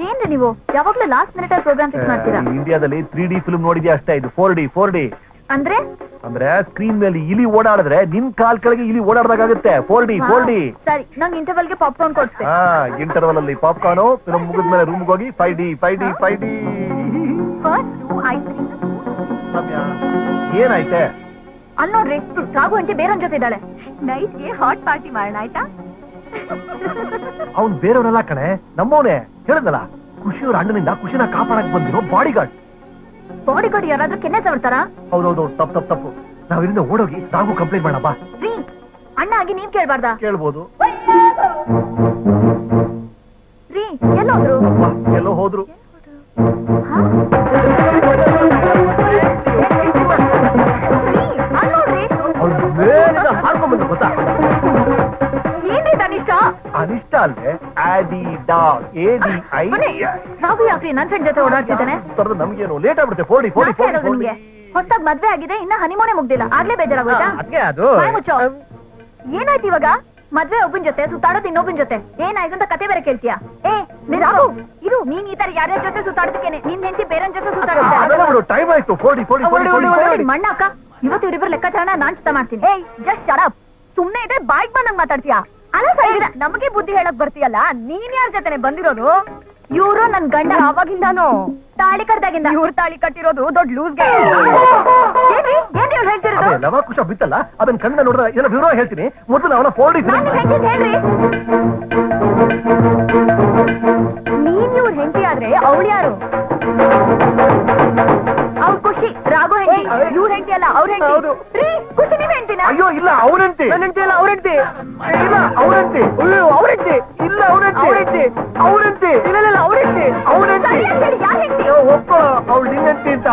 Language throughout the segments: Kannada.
ಏನ್ರಿ ನೀವು ಯಾವಾಗ್ಲೂ ಲಾಸ್ಟ್ ಮಿನಿಟ್ ಪ್ರೋಗ್ರಾಮ್ ಫಿಕ್ಸ್ ಮಾಡ್ತೀರಾ? ಇಂಡಿಯಾದಲ್ಲಿ 3D ಫಿಲ್ಮ್ ನೋಡಿದ್ಯಾ ಅಷ್ಟೇ, ಇದು 4D. ಅಂದ್ರೆ ಸ್ಕ್ರೀನ್ ಮೇಲೆ ಇಲಿ ಓಡಾಡಿದ್ರೆ ನಿನ್ ಕಾಲ್ ಕೆಳಗೆ ಇಲಿ ಓಡಾಡ್ದಾಗುತ್ತೆ. 4D. ಸರಿ, ನಂಗೆ ಇಂಟರ್ವಲ್ಗೆ ಪಾಪ್ಕಾರ್ನ್ ಕೊಡ್ತೀನಿ. ಇಂಟರ್ವಲ್ ಅಲ್ಲಿ ಪಾಪ್ಕಾರ್ನ್, ಫಿಲ್ಮ್ ಮುಗಿದ್ಮೇಲೆ ರೂಮ್ಗೆ ಹೋಗಿ 5D. ಏನಾಯ್ತೆ? ಅಲ್ಲಿ ನೋಡ್ರಿ, ರಾಘು ಅಂಟಿ ಬೇರೆ ಜೊತೆ ಇದ್ದಾಳೆ. ನೈಟ್ಗೆ ಹಾಟ್ ಪಾರ್ಟಿ ಮಾಡೋಣ ಆಯ್ತಾ? ಅವ್ನ್ ಬೇರೆಯವರೆಲ್ಲ ಕಣೆ, ನಮ್ಮವನೇ. ಹೇಳಿದ್ನಲ್ಲ, ಖುಷಿಯವ್ರ ಅಣ್ಣನಿಂದ ಖುಷಿನ ಕಾಪಾಡಕ್ ಬಂದಿರೋ ಬಾಡಿಗಾರ್ಡ್ ಯಾರಾದ್ರೂ ಕೆನ್ನೆ ಸವರ್ತಾರಾ? ಹೌದೌದು, ತಪ್ಪು. ನಾವಿಲ್ಲಿಂದ ಓಡೋಗಿ ರಾಘು ಕಂಪ್ಲೇಂಟ್ ಮಾಡಪ್ಪ. ರೀ, ಅಣ್ಣ ಆಗಿ ನೀವ್ ಕೇಳ್ಬಾರ್ದಾ? ಕೇಳ್ಬೋದು. ರೀ, ಎಲ್ಲೋದ್ರು? ಎಲ್ಲೋ ಹೋದ್ರು. ಹಾರ್ಕೊಂಡ್ಬಂದು ಗೊತ್ತಾ? ಏನಿದೆ ಅನಿಷ್ಟ? ಅನಿಷ್ಟ ಅಲ್ವೇ? ರಾಘು ಯಾಕ್ರಿ ನನ್ ಫ್ರೆಂಡ್ ಜೊತೆ ಓಡಾಡ್ತಿದ್ದಾನೆ? ನಮ್ಗೇನು ಲೇಟ್ ಆಗ್ಬಿಡುತ್ತೆ. 4D. ಹೊಸದಾಗ್ ಮದ್ವೆ ಆಗಿದೆ, ಇನ್ನ ಹನಿಮೂನೇ ಮುಗ್ದಿಲ್ಲ, ಆಗ್ಲೇ ಬೇಜಾರಾಗೋಯ್ತಾ? ಏನಾಯ್ತು ಇವಾಗ? ಮದ್ವೆ ಒಬ್ಬನ್ ಜೊತೆ ಸುತ್ತಾಡೋದು ಇನ್ನೊಬ್ಬನ್ ಜೊತೆ ಏನಾಯ್ತು ಅಂತ ಕತೆ ಬೇರೆ ಕೇಳ್ತೀಯಾ? ರಾಘು ಇರು, ನೀನ್ ಈ ತರ ಯಾರ್ಯಾರ ಜೊತೆ ಸುತ್ತಾಡ್ತಿದ್ದೇನೆ, ನಿನ್ ಹೆಂಡತಿ ಬೇರೆ ಜೊತೆ ಟೈಮ್ ಆಯ್ತು. 4D. ಮಣ್ಣ ಅಕ್ಕ, ಇವತ್ತು ಇವ್ರಿಬ್ರು ಲೆಕ್ಕಾಚಾರನ ನಾನ್ ಚಿತ್ತ ಮಾಡ್ತೀನಿ. Just shut up. ಸುಮ್ನೆ ಇದ್ರೆ ಬಾಯ್ಗ್ ಬಂದಂಗ್ ಮಾತಾಡ್ತೀಯಾ? ಅಲ್ಲ ಸೈಡ, ನಮಗೆ ಬುದ್ಧಿ ಹೇಳಕ್ ಬರ್ತೀಯಲ್ಲ, ನೀನ್ ಯಾರ ಜೊತೆನೆ ಬಂದಿರೋದು? ಇವ್ರು ನನ್ ಗಂಡ ಆವಾಗಿಂದಾನು ತಾಳಿ ಕಟ್ದಾಗಿಂದ. ಇವ್ರು ತಾಳಿ ಕಟ್ಟಿರೋದು ದೊಡ್ಡ ಲೂಸ್ಗೆ. ಏನ್ರಿ ಇವ್ರು ಹೇಳ್ತಿರೋದು? ಲವ ಕುಶ ಬಿತ್ತಲ್ಲ, ಅದನ್ನ ಕಣ್ಣ ನೋಡಿದ್ರೆ ಎಲ್ಲ ವಿವರ ಹೇಳ್ತೀನಿ. ಮೊದಲು ಅವನ 4D ಹೇಳ್ರಿ. ನೀನ್ ಇವ್ರ ಹೆಂಡತಿ ಆದ್ರೆ ಅವಳು ಯಾರು? ಅವ್ರ ಖುಷಿ, ರಾಘು ಹೆಂಡತಿ. ಇವ್ರ ಹೆಂಡತಿ ಅಲ್ಲ, ಅವ್ರ ಹೆಂಡತಿ. ಖುಷಿ ನೀವ್ ಹೆಂಡತಿನ? ಅಯ್ಯೋ ಇಲ್ಲ, ಅವ್ರಂತೆ. ನನ್ನ ಹೆಂಡತಿ ಅಲ್ಲ, ಅವ್ರಂತೆ. ಇಲ್ಲ, ಅವ್ರಂತೆ. ಅವ್ರಂತೆ. ಇಲ್ಲ, ಅವ್ರಂತೆ. ಯಾರ್ ಹೆಂಡತಿ? ಒಪ್ಪ, ಅವಳು ನಿನ್ನಂತೆ ಅಂತ.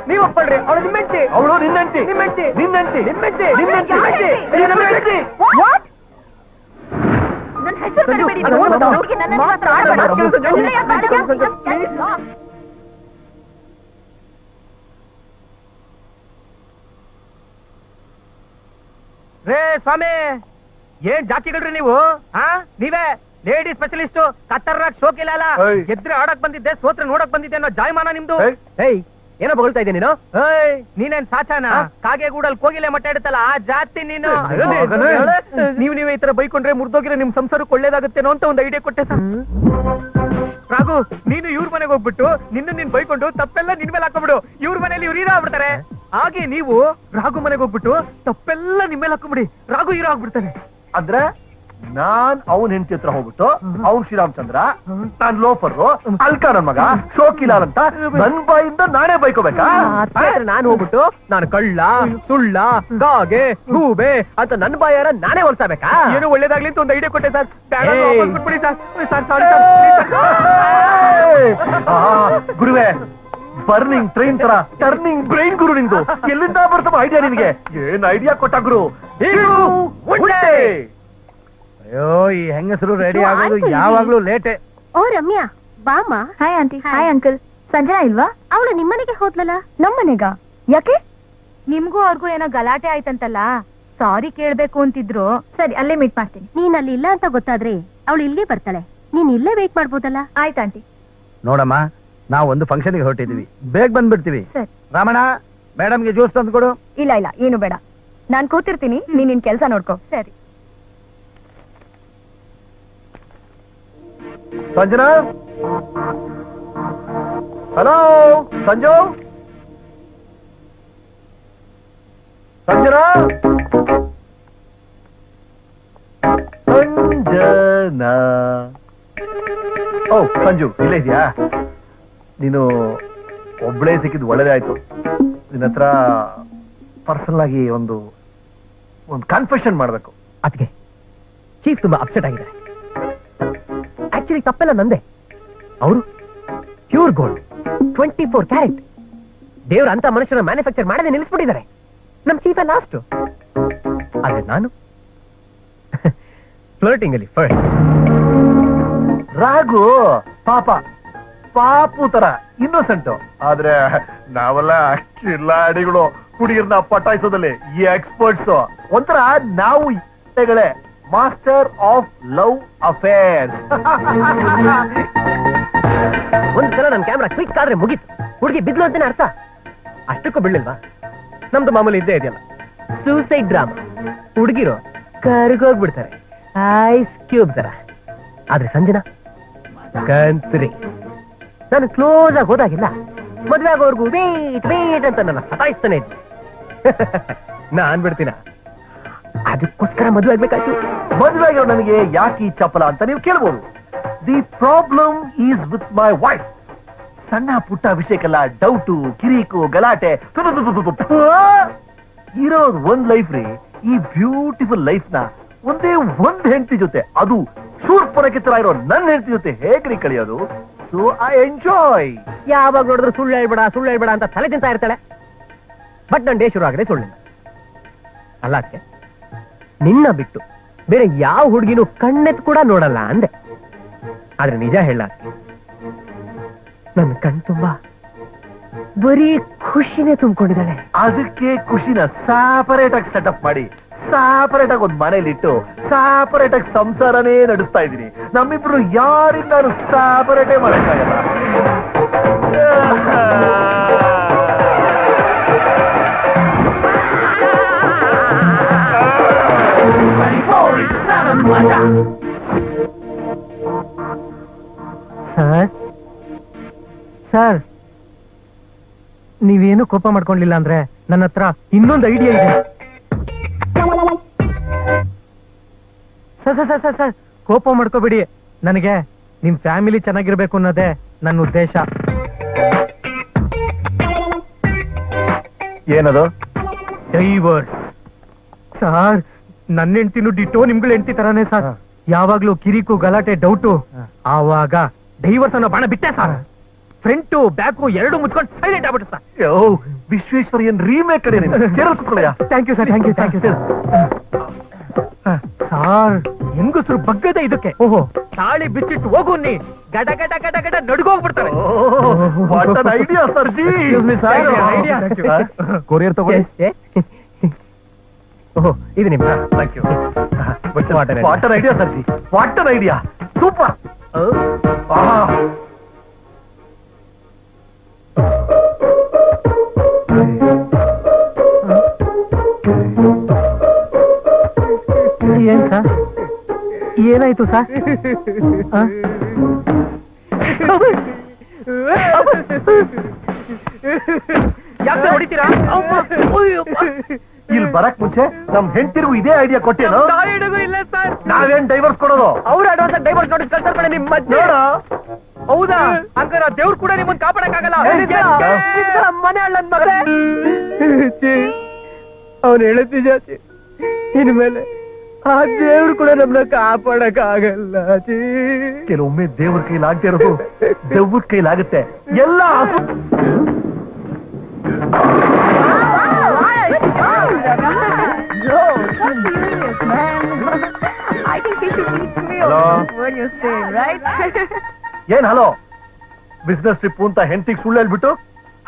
ನೀವ್ ಒಪ್ಪಳ್ರಿ, ಅವಳು ನಿಮ್ಮಂತೆ. ಅವಳು ನಿನ್ನಂತೆ. ನನ್ನ ಹೆಸರು ಕರಿಬೇಡಿ. ನನ್ನ ಮಾತ್ರ ರೇ ಸ್ವಾಮಿ, ಏನ್ ಜಾತಿಗಳ್ರಿ ನೀವು? ನೀವೇ ಲೇಡಿ ಸ್ಪೆಷಲಿಸ್ಟ್, ಕತ್ತರ್ರಾಗ್ ಶೋಕಿಲ್ಲ. ಗೆದ್ರೆ ಆಡಕ್ ಬಂದಿದ್ದೆ, ಸೋತ್ರ ನೋಡಕ್ ಬಂದಿದ್ದೆ ಅನ್ನೋ ಜಾಯಮಾನ ನಿಮ್ದು. ಏನೋ ಬಗಳ್ತಾ ಇದ್ದೆ ನೀನು? ನೀನೇನ್ ಸಾಚಾನ? ಕಾಗೆ ಗೂಡಲ್ ಕೋಗಿಲೆ ಮಟ್ಟ ಇಡುತ್ತಲ್ಲ, ಆ ಜಾತಿ ನೀನು. ನೀವೇ ಈ ತರ ಬೈಕೊಂಡ್ರೆ ಮುರ್ದೋಗಿರೋ ನಿಮ್ ಸಂಸಾರಕ್ಕೆ ಒಳ್ಳೇದಾಗುತ್ತೇನೋ ಅಂತ ಒಂದು ಐಡಿಯಾ ಕೊಟ್ಟೆ ಸರ್. ರಾಘು, ನೀನು ಇವ್ರ ಮನೆಗೆ ಹೋಗ್ಬಿಟ್ಟು ನೀನ್ ಬೈಕೊಂಡು ತಪ್ಪೆಲ್ಲ ನಿನ್ ಮೇಲೆ ಹಾಕೊಂಡ್ಬಿಡು. ಇವ್ರ ಮನೇಲಿ ಇವ್ರು ಹೀರೋ ಆಗ್ಬಿಡ್ತಾರೆ. ಹಾಗೆ ನೀವು ರಾಘು ಮನೆಗೆ ಹೋಗ್ಬಿಟ್ಟು ತಪ್ಪೆಲ್ಲ ನಿಮ್ ಮೇಲೆ ಹಾಕೊಂಡ್ಬಿಡಿ, ರಾಘು ಹೀರೋ ಆಗ್ಬಿಡ್ತಾನೆ. ಅಂದ್ರೆ ನಾನ್ ಅವನ್ ಹೆಂಡತಿ ಹತ್ರ ಹೋಗ್ಬಿಟ್ಟು ಅವ್ನ್ ಶ್ರೀರಾಮಚಂದ್ರ, ನಾನ್ ಲೋಫರು, ಅಲ್ಕಾ ನನ್ ಮಗ, ಶೋಕಿಲಾಲ್ ಅಂತ ನನ್ ಬಾಯಿಂದ ನಾನೇ ಬೈಕೋಬೇಕಾ? ನಾನು ಹೋಗ್ಬಿಟ್ಟು ನಾನು ಕಳ್ಳ, ಸುಳ್ಳ, ಗಾಗೆ, ಗೂಬೆ ಅಂತ ನನ್ ಬಾಯಾರ ನಾನೇ ಹೊಲ್ಸಬೇಕಾ? ಏನು ಒಳ್ಳೇದಾಗ್ಲಿ ಅಂತ ಒಂದು ಐಡಿಯಾ ಕೊಟ್ಟೆ ಸರ್. ಗುರುವೆ, ಬರ್ನಿಂಗ್ ಟ್ರೈನ್ ತರ ಟರ್ನಿಂಗ್ ಬ್ರೈನ್ ಗುರು ನಿಂದು. ಎಲ್ಲಿಂದ ಬರ್ತವ ಐಡಿಯಾ ನಿನ್ಗೆ? ಏನ್ ಐಡಿಯಾ ಕೊಟ್ಟ ಗುರು? ಅಯ್ಯೋ, ಈ ಹೆಂಗಸರು ರೆಡಿ ಆಗೋದು ಯಾವಾಗ್ಲೂ ಲೇಟೆ. ಓ ರಮ್ಯಾ, ಬಾಮ. Hi aunty. Hi uncle. Sanjana ಇಲ್ವಾ? ಅವಳು ನಿಮ್ಮನೆಗೆ ಹೋದ್ಲಲ್ಲ? ನಮ್ಮನೆಗ? ಯಾಕೆ? ನಿಮ್ಗೂ ಅವ್ರಿಗೂ ಏನೋ ಗಲಾಟೆ ಆಯ್ತಂತಲ್ಲ, ಸಾರಿ ಕೇಳ್ಬೇಕು ಅಂತಿದ್ರು. ಸರಿ, ಅಲ್ಲೇ ಮೀಟ್ ಮಾಡ್ತೀನಿ. ನೀನ್ ಅಲ್ಲಿ ಇಲ್ಲ ಅಂತ ಗೊತ್ತಾದ್ರೆ ಅವಳು ಇಲ್ಲೇ ಬರ್ತಾಳೆ, ನೀನ್ ಇಲ್ಲೇ ವೇಟ್ ಮಾಡ್ಬೋದಲ್ಲ? ಆಯ್ತು ಆಂಟಿ. ನೋಡಮ್ಮ, ನಾವು ಒಂದು ಫಂಕ್ಷನ್ಗೆ ಹೊರಟಿದೀವಿ, ಬೇಗ ಬಂದ್ಬಿಡ್ತೀವಿ. ಸರಿ. ರಾಮಣ್ಣ, ಮೇಡಮ್ಗೆ ಜ್ಯೂಸ್ ತಂದು ಕೊಡು. ಇಲ್ಲ, ಏನು ಬೇಡ, ನಾನ್ ಕೂತಿರ್ತೀನಿ, ನೀನ್ ನಿನ್ ಕೆಲ್ಸ ನೋಡ್ಕೋ. ಸರಿ. ಸಂಜನಾ, ಹಲೋ ಸಂಜು. ಸಂಜನಾ, ಸಂಜನಾ. ಓ ಸಂಜು, ಇಲ್ಲೇ ಇದೆಯಾ? ನೀನು ಒಬ್ಳೇ ಸಿಕ್ಕಿದ್ ಒಳ್ಳೇದೇ ಆಯ್ತು. ನಿನ್ನ ಹತ್ರ ಪರ್ಸನಲ್ ಆಗಿ ಒಂದು ಕನ್ಫೆಷನ್ ಮಾಡ್ಬೇಕು. ಅದಕ್ಕೆ ಚೀಫ್ ತುಂಬಾ ಅಪ್ಸೆಟ್ ಆಗಿದೆ. ಆಕ್ಚುಲಿ ತಪ್ಪೆಲ್ಲ ನಂದೆ. ಅವರು ಪ್ಯೂರ್ ಗೋಲ್ಡ್ 24 ಕ್ಯಾರೆಟ್ ದೇವ್ರ ಅಂತ ಮನುಷ್ಯನ ಮ್ಯಾನುಫ್ಯಾಕ್ಚರ್ ಮಾಡದೆ ನಿಲ್ಲಿಸ್ಬಿಟ್ಟಿದ್ದಾರೆ. ನಮ್ ಚೀಫ್ ಲಾಸ್ಟ್. ಆದ್ರೆ ನಾನು ಫ್ಲರ್ಟಿಂಗ್ ಅಲ್ಲಿ ಫಸ್ಟ್. ರಾಘು ಪಾಪು ತರ ಇನ್ನೋಸೆಂಟ್. ಆದ್ರೆ ನಾವೆಲ್ಲ ಕಿಲ್ಲಾಡಿಗಳು, ಹುಡುಗಿರ್ನ ಪಟಾಯಿಸೋದಲ್ಲಿ ಈ ಎಕ್ಸ್ಪರ್ಟ್ಸ್. ಒಂಥರ ನಾವು ಮಾಸ್ಟರ್ ಆಫ್ ಲವ್ ಅಫೇರ್ಸ್. ಒಂದು ಸಲ ನನ್ನ ಕ್ಯಾಮ್ರಾ ಕ್ಲಿಕ್ ಆದ್ರೆ ಮುಗೀತು, ಹುಡುಗಿ ಬಿದ್ಲು ಅಂತಾನೆ ಅರ್ಥ. ಅಷ್ಟಕ್ಕೂ ಬಿಡ್ಲಿಲ್ವಾ? ನಮ್ದು ಮಾಮೂಲಿ ಇದ್ದೇ ಇದೆಯಲ್ಲ, ಸೂಸೈಡ್ ಡ್ರಾಮಾ. ಹುಡುಗಿರು ಕರ್ಗೋಗ್ಬಿಡ್ತಾರೆ ಐಸ್ ಕ್ಯೂಬ್ ತರ. ಆದ್ರೆ ಸಂಜನಾ ಕಂತ್ರಿ, ನಾನು ಕ್ಲೋಸ್ ಆಗಿ ಹೋದಾಗಿಲ್ಲ ಮದ್ವೆ ಆಗೋರ್ಗು ವೇಟ್ ವೇಟ್ ಅಂತ ನನ್ನ ಸತಾಯಿಸ್ತಾನೆ ಇದ್ದೆ. ನಾನ್ ಬಿಡ್ತೀನ? ಅದಕ್ಕೋಸ್ಕರ ಮದ್ವೆ ಆಗ್ಬೇಕಾಯ್ತು. ಮದುವೆ ಆಗಿರೋ ನನಗೆ ಯಾಕೆ ಈ ಚಪಲ ಅಂತ ನೀವು ಕೇಳ್ಬೋದು. The problem is with my wife. ಸಣ್ಣ ಪುಟ್ಟ ವಿಷಯಕ್ಕೆಲ್ಲ ಡೌಟು, ಕಿರಿಕು, ಗಲಾಟೆ. ಇರೋದು ಒಂದ್ ಲೈಫ್ ರೀ. ಈ ಬ್ಯೂಟಿಫುಲ್ ಲೈಫ್ ನ ಒಂದೇ ಒಂದ್ ಹೆಂಡತಿ ಜೊತೆ, ಅದು ಶೂರ್ಪನಖಿ ತರ ಇರೋ ನನ್ನ ಹೆಂಡತಿ ಜೊತೆ ಹೇಗ್ರಿ ಕಳಿಯೋದು? So I enjoy. ಯಾವಾಗ ನೋಡಿದ್ರು ಸುಳ್ಳು ಹೇಳ್ಬೇಡ ಅಂತ ತಲೆ ತಿಂತಾ ಇರ್ತಾಳೆ. ಬಟ್ ನನ್ನ ಡೇ ಶುರು ಆಗದೆ ಸುಳ್ಳಿನ ಅಲ್ಲ. ಅದಕ್ಕೆ ನಿನ್ನ ಬಿಟ್ಟು ಬೇರೆ ಯಾವ ಹುಡುಗಿನೂ ಕಣ್ಣೆತ್ ಕೂಡ ನೋಡಲ್ಲ ಅಂದೆ. ಆದ್ರೆ ನಿಜ ಹೇಳ, ನನ್ನ ಕಣ್ ತುಂಬಾ ಬರೀ ಖುಷಿನೇ ತುಂಬಿಕೊಂಡಿದ್ದಾಳೆ. ಅದಕ್ಕೆ ಖುಷಿನ ಸಪರೇಟ್ ಆಗಿ ಸೆಟಪ್ ಮಾಡಿ, ಸಪರೇಟ್ ಆಗಿ ಒಂದ್ ಮನೇಲಿಟ್ಟು ಸಪರೇಟ್ ಆಗಿ ಸಂಸಾರನೇ ನಡೆಸ್ತಾ ಇದ್ದೀನಿ. ನಮ್ಮಿಬ್ರು ಯಾರಿಂದಾನು ಸಪರೇಟೇ ಮಾಡಕ್ಕಾಗಲ್ಲ. ಸರ್, ನೀವೇನು ಕೋಪ ಮಾಡ್ಕೊಂಡಿಲ್ಲ ಅಂದ್ರೆ ನನ್ನ ಹತ್ರ ಇನ್ನೊಂದು ಐಡಿಯಾ ಇದೆ. ಸರ್ ಕೋಪ ಮಾಡ್ಕೋಬೇಡಿ. ನನಗೆ ನಿಮ್ ಫ್ಯಾಮಿಲಿ ಚೆನ್ನಾಗಿರ್ಬೇಕು ಅನ್ನೋದೇ ನನ್ನ ಉದ್ದೇಶ. ಏನದು? ಡೈವರ್ಸ್. ಸರ್, ನನ್ನ ಹೆಂಡ್ತಿನೂ ಡಿಟೋ ನಿಮ್ಗಳ ಹೆಂಡ್ತಿ ತರಾನೇ ಸರ್. ಯಾವಾಗ್ಲೂ ಕಿರಿಕು, ಗಲಾಟೆ, ಡೌಟು. ಆವಾಗ ಡೈವರ್ಸ್ ಅನ್ನೋ ಬಾಣ ಬಿಟ್ಟೆ ಸರ್. ಫ್ರಂಟು ಬ್ಯಾಕು ಎರಡು ಮುಚ್ಕೊಂಡು ಸೈಲೆಂಟ್ ಆಗ್ಬಿಟ್ಟು ಸರ್. ವಿಶ್ವೇಶ್ವರಿಯನ್ ರೀಮೇಕ್ ಕಡೆ thank you sir, thank you sir. Sir, ಹೆಂಗಸರು ಬಗ್ಗದೆ ಇದಕ್ಕೆ. ಓಹೋ, ತಾಳಿ ಬಿಚ್ಚಿಟ್ಟು ಹೋಗು ನೀ, ಗಡ ಗಡ ಗಡ ಗಡ ನಡ್ಗೋಗ್ಬಿಡ್ತಾರೆ. ಐಡಿಯಾ ಸರ್ಜಿ. ಕೊರಿಯರ್ ತಗೊಳ್ಳಿ. ಓಹೋ, ಇದು ನಿಮ್ಮ. Thank you. ವಾಟರ್ ಐಡಿಯಾ ಸರ್ಜಿ, ವಾಟರ್ ಐಡಿಯಾ ಸೂಪರ್. ಏನ್ ಸರ್, ಏನಾಯ್ತು ಸರ್? ಯಾಕೆ ಹೊಡಿತೀರಾ? ಇಲ್ಲಿ ಬರಕ್ ಮುಂಚೆ ನಮ್ ಹೆಂಡತಿರ್ಗೂ ಇದೇ ಐಡಿಯಾ ಕೊಟ್ಟೇನು? ಇಲ್ಲ ಸರ್, ನಾವೇನ್ ಡೈವರ್ಸ್ ಕೊಡೋದು? ಅವ್ರ ಅಡ್ವಾನ್ಸ್ ಡೈವರ್ಸ್ ನೋಟಿಸ್ ಕಳ್ಸರ್ ನಿಮ್ ನೋಡ. ಹೌದಾ? ಹಂಗಾರ ದೇವ್ರು ಕೂಡ ನಿಮ್ಮನ್ನ ಕಾಪಾಡಕ್ಕಾಗಲ್ಲ. ಮನೆ ಅಳ್ಳನ್ ಮಗನೇ. ಅವನು ಹೇಳುತ್ತಿ ಜಾತಿ, ಇನ್ಮೇಲೆ ಆ ದೇವ್ರು ಕೂಡ ನಮ್ನ ಕಾಪಾಡಕ್ಕಾಗಲ್ಲ. ಕೆಲವೊಮ್ಮೆ ದೇವ್ರ ಕೈಲಾಗದೆ ಇರೋದು ದೇವ್ರ ಕೈಲಾಗುತ್ತೆ. ಎಲ್ಲ ಏನ್ ಹಲೋ, ಬಿಸ್ನೆಸ್ ಟ್ರಿಪ್ ಅಂತ ಹೆಂಡತಿಗೆ ಸುಳ್ಳು ಹೇಳ್ಬಿಟ್ಟು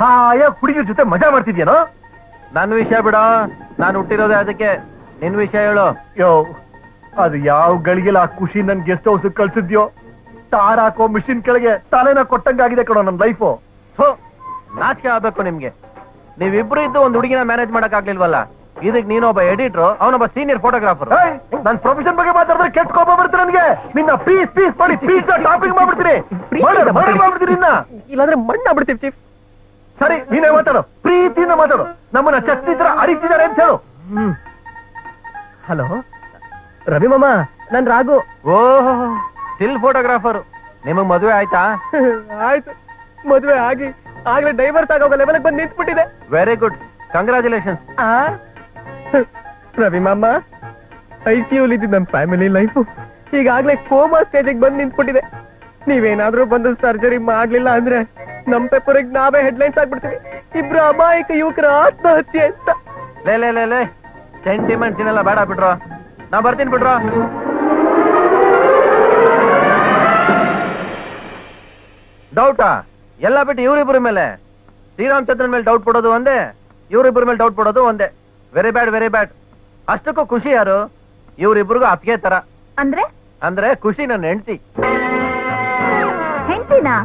ಹಾಯಾಗಿ ಹುಡುಗಿರ ಜೊತೆ ಮಜಾ ಮಾಡ್ತಿದ್ಯೇನೋ? ನನ್ನ ವಿಷಯ ಬಿಡ, ನಾನು ಹುಟ್ಟಿರೋದೇ ಅದಕ್ಕೆ. ನಿನ್ ವಿಷಯ ಹೇಳು. ಯೋ, ಅದು ಯಾವ ಗಳಿಗೆಲ್ಲ ಆ ಖುಷಿ ನನ್ ಗೆಸ್ಟ್ ಹೌಸ್ ಕಳ್ಸಿದ್ಯೋ. ತಾರ ಹಾಕೋ ಮಿಷಿನ್ ಕೆಳಗೆ ತಲೆನ ಕೊಟ್ಟಂಗಾಗಿದೆ ಕಣೋ ನನ್ ಲೈಫು. ನಾಚಿಕೆ ಆಗ್ಬೇಕು ನಿಮ್ಗೆ. ನೀವಿಬ್ರು ಇದ್ದು ಒಂದು ಹುಡುಗಿನ ಮ್ಯಾನೇಜ್ ಮಾಡಕ್ ಆಗ್ಲಿಲ್ವಲ್ಲ. ಇದಕ್ ನೀನೊಬ್ಬ ಎಡಿಟರ್, ಅವನೊಬ್ಬ ಸೀನಿಯರ್ ಫೋಟೋಗ್ರಾಫರ್. ನನ್ ಪ್ರೊಫೆಷನ್ ಬಗ್ಗೆ ಮಾತಾಡಿದ್ರೆ ಕೆಟ್ಟ ಕೋಪ ಬರ್ತೀನಿ ನನಗೆ. ನಿನ್ನ ಪೀಸ್ ಪೀಸ್ ಮಾಡಿ ಪೀಸ್ ಟಾಪಿಂಗ್ ಮಾಡ್ಬಿಡ್ತೀನಿ. ಮಾಡ್ಬಿಡ್ತೀನಿ ನಿನ್ನ. ಇಲ್ಲಾಂದ್ರೆ ಮಣ್ಣ ಬಿಡ್ತೀವಿ ಚೀಫ್. ಸರಿ, ನೀನೇ ಮಾತಾಡು, ಪ್ರೀತಿಯಿಂದ ಮಾತಾಡು. ನಮ್ಮನ್ನ ಚಟ್ನಿ ತರ ಅರಿತಿದ್ದಾರೆ ಅಂತ ಹೇಳು. ಹಲೋ ರವಿ ಮಾಮ, ನನ್ ರಾಘು. ಓಹೋ, ಸ್ಟಿಲ್ ಫೋಟೋಗ್ರಾಫರ್. ನಿಮಗ್ ಮದುವೆ ಆಯ್ತಾ? ಆಯ್ತು, ಮದುವೆ ಆಗಿ ಆಗ್ಲೇ ಡೈವರ್ಸ್ ಆಗೋ ಲೆವೆಲ್ ಬಂದು ನಿಂತ್ಬಿಟ್ಟಿದೆ. Very good, congratulation. ರವಿ ಮಾಮ, ಐಸಿಯುಲಿ ಇದ್ದಿದ್ದು ನಮ್ ಫ್ಯಾಮಿಲಿ ಲೈಫ್ ಈಗಾಗ್ಲೇ ಕೋಮಾ ಸ್ಟೇಜಿಗೆ ಬಂದು ನಿಂತ್ಬಿಟ್ಟಿದೆ. ನೀವೇನಾದ್ರೂ ಬಂದು ಸರ್ಜರಿ ಮಾಡ್ಲಿಲ್ಲ ಅಂದ್ರೆ ನಮ್ ಪೇಪರ್ಗೆ ನಾವೇ ಹೆಡ್ಲೈನ್ಸ್ ಆಗ್ಬಿಡ್ತೀವಿ. ಇಬ್ರು ಅಮಾಯಕ ಯುವಕರ ಆತ್ಮಹತ್ಯೆ ಅಂತ. ಲೇ ಸೆಂಟಿಮೆಂಟ್ಸ್ ಇನ್ನೆಲ್ಲ ಬೇಡ ಬಿಟ್ರು, ನಾ ಬರ್ತೀನಿ ಬಿಟ್ರು. ಡೌಟಾ? ಎಲ್ಲ ಬಿಟ್ಟು ಇವ್ರಿಬ್ರ ಮೇಲೆ, ಶ್ರೀರಾಮಚಂದ್ರನ್ ಮೇಲೆ ಡೌಟ್ ಪಡೋದು ಒಂದೇ, ಇವ್ರಿಬ್ರ ಮೇಲೆ ಡೌಟ್ ಪಡೋದು ಒಂದೇ. Very bad, very bad. ಅಷ್ಟಕ್ಕೂ ಖುಷಿ ಯಾರು? ಇವ್ರಿಬ್ರಿಗೂ ಅತ್ಗೆ ತರ. ಅಂದ್ರೆ ಅಂದ್ರೆ ಖುಷಿ ನನ್ನ ಹೆಂಡತಿ. ಹೆಂಡ್ತಿನಾ?